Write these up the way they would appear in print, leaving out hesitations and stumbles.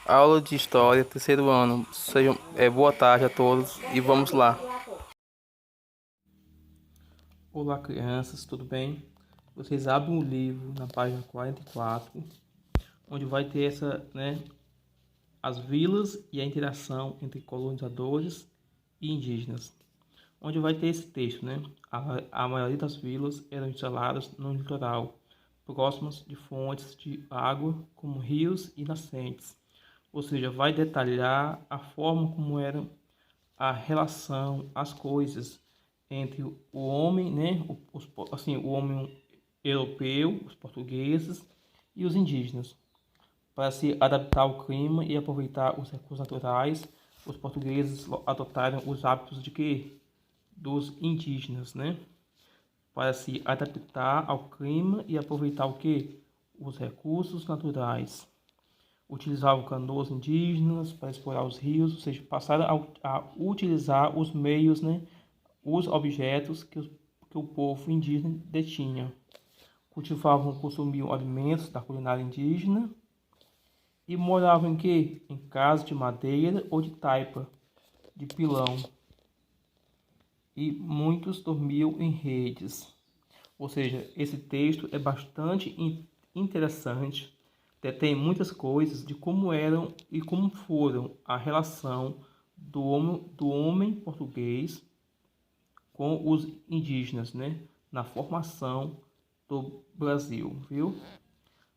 Aula de História, terceiro ano. Sejam, boa tarde a todos e vamos lá. Olá, crianças, tudo bem? Vocês abrem o livro na página 44, onde vai ter as vilas e a interação entre colonizadores e indígenas. Onde vai ter esse texto, né? A maioria das vilas eram instaladas no litoral, próximas de fontes de água, como rios e nascentes. Ou seja, vai detalhar a forma como era a relação, as coisas entre o homem, né, o homem europeu, os portugueses e os indígenas. Para se adaptar ao clima e aproveitar os recursos naturais, os portugueses adotaram os hábitos de quê? Dos indígenas, né? Para se adaptar ao clima e aproveitar o quê? Os recursos naturais. Utilizavam canoas indígenas para explorar os rios, ou seja, passaram a utilizar os meios, né, os objetos que o povo indígena detinha. Cultivavam, consumiam alimentos da culinária indígena e moravam em quê? Em casas de madeira ou de taipa, de pilão. E muitos dormiam em redes. Ou seja, esse texto é bastante interessante, tem muitas coisas de como eram e como foram a relação do homem português com os indígenas, né, na formação do Brasil, viu?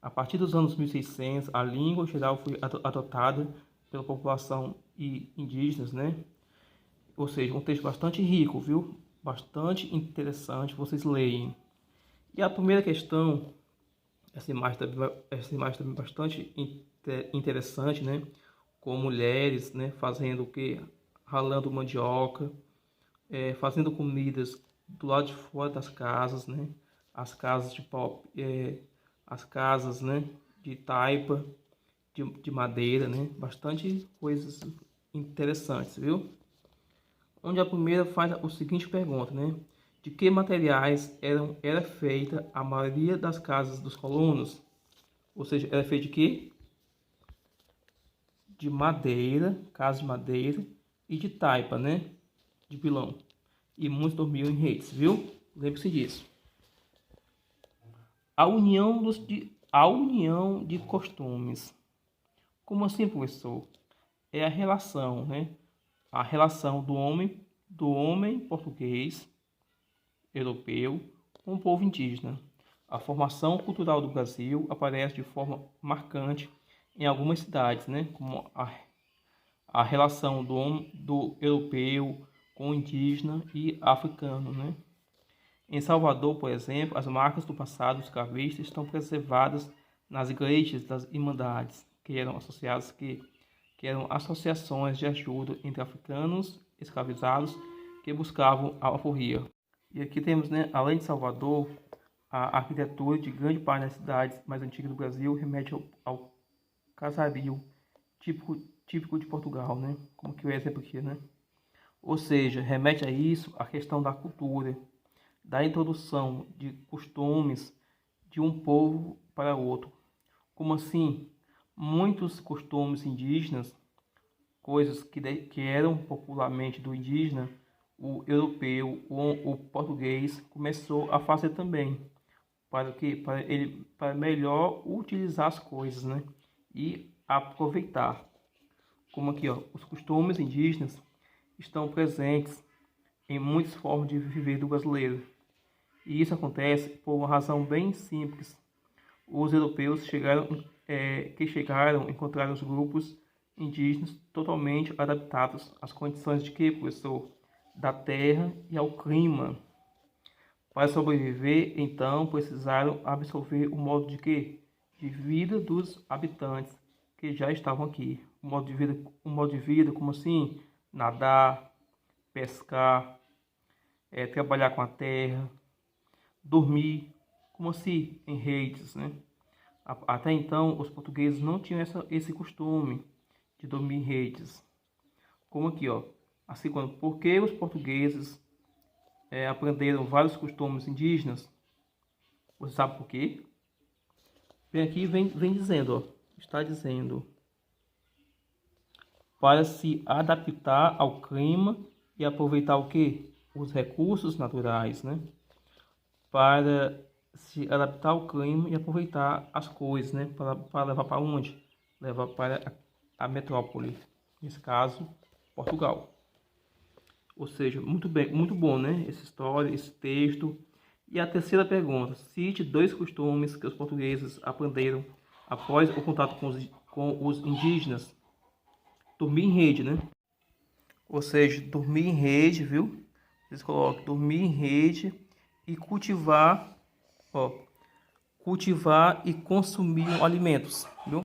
A partir dos anos 1600, a língua geral foi adotada pela população indígenas, né? Ou seja, um texto bastante rico, viu? Bastante interessante, vocês leem. E a primeira questão, essa imagem também bastante interessante, né? Com mulheres, né? Fazendo o que? Ralando mandioca, fazendo comidas do lado de fora das casas, né? As casas de pau, as casas, né? De taipa, de madeira, né? Bastante coisas interessantes, viu? Onde a primeira faz o seguinte pergunta, né? De que materiais era feita a maioria das casas dos colonos? Ou seja, era feita de quê? De madeira, casa de madeira e de taipa, né? De pilão. E muitos dormiam em redes, viu? Lembre-se disso. A união de costumes. Como assim, professor? É a relação, né? A relação do homem português, europeu, com o povo indígena. A formação cultural do Brasil aparece de forma marcante em algumas cidades, né? Como a relação do europeu com o indígena e africano, né? Em Salvador, por exemplo, as marcas do passado escravista estão preservadas nas igrejas das irmandades, que eram associações de ajuda entre africanos escravizados que buscavam a alforria. E aqui temos, né, além de Salvador, a arquitetura de grande parte das cidades mais antigas do Brasil remete ao casario típico de Portugal, né? Como que o exemplo aqui, né? Ou seja, remete a isso a questão da cultura, da introdução de costumes de um povo para outro. Como assim? Muitos costumes indígenas, coisas que eram popularmente do indígena, o europeu, o português começou a fazer também, para melhor utilizar as coisas, né? E aproveitar. Como aqui, ó, os costumes indígenas estão presentes em muitas formas de viver do brasileiro. E isso acontece por uma razão bem simples. Os europeus encontraram os grupos indígenas totalmente adaptados às condições de quê, professor? Da terra e ao clima. Para sobreviver, então, precisaram absorver o modo de quê? De vida dos habitantes que já estavam aqui. Um modo de vida como assim? Nadar, pescar, trabalhar com a terra, dormir, como assim? Em redes, né? Até então, os portugueses não tinham esse costume de dormir em redes. Como aqui, ó. A segunda, por que os portugueses aprenderam vários costumes indígenas? Você sabe por quê? Vem aqui, vem dizendo, ó. Está dizendo. para se adaptar ao clima e aproveitar o quê? Os recursos naturais, né? Para se adaptar ao clima e aproveitar as coisas, né? Para levar para onde? Levar para a metrópole, nesse caso, Portugal. Ou seja, muito bem, muito bom, né? Essa história, esse texto. E a terceira pergunta: cite 2 costumes que os portugueses aprenderam após o contato com os indígenas. Dormir em rede, né? Ou seja, dormir em rede, viu? Vocês colocam dormir em rede e cultivar, ó, cultivar e consumir alimentos, viu?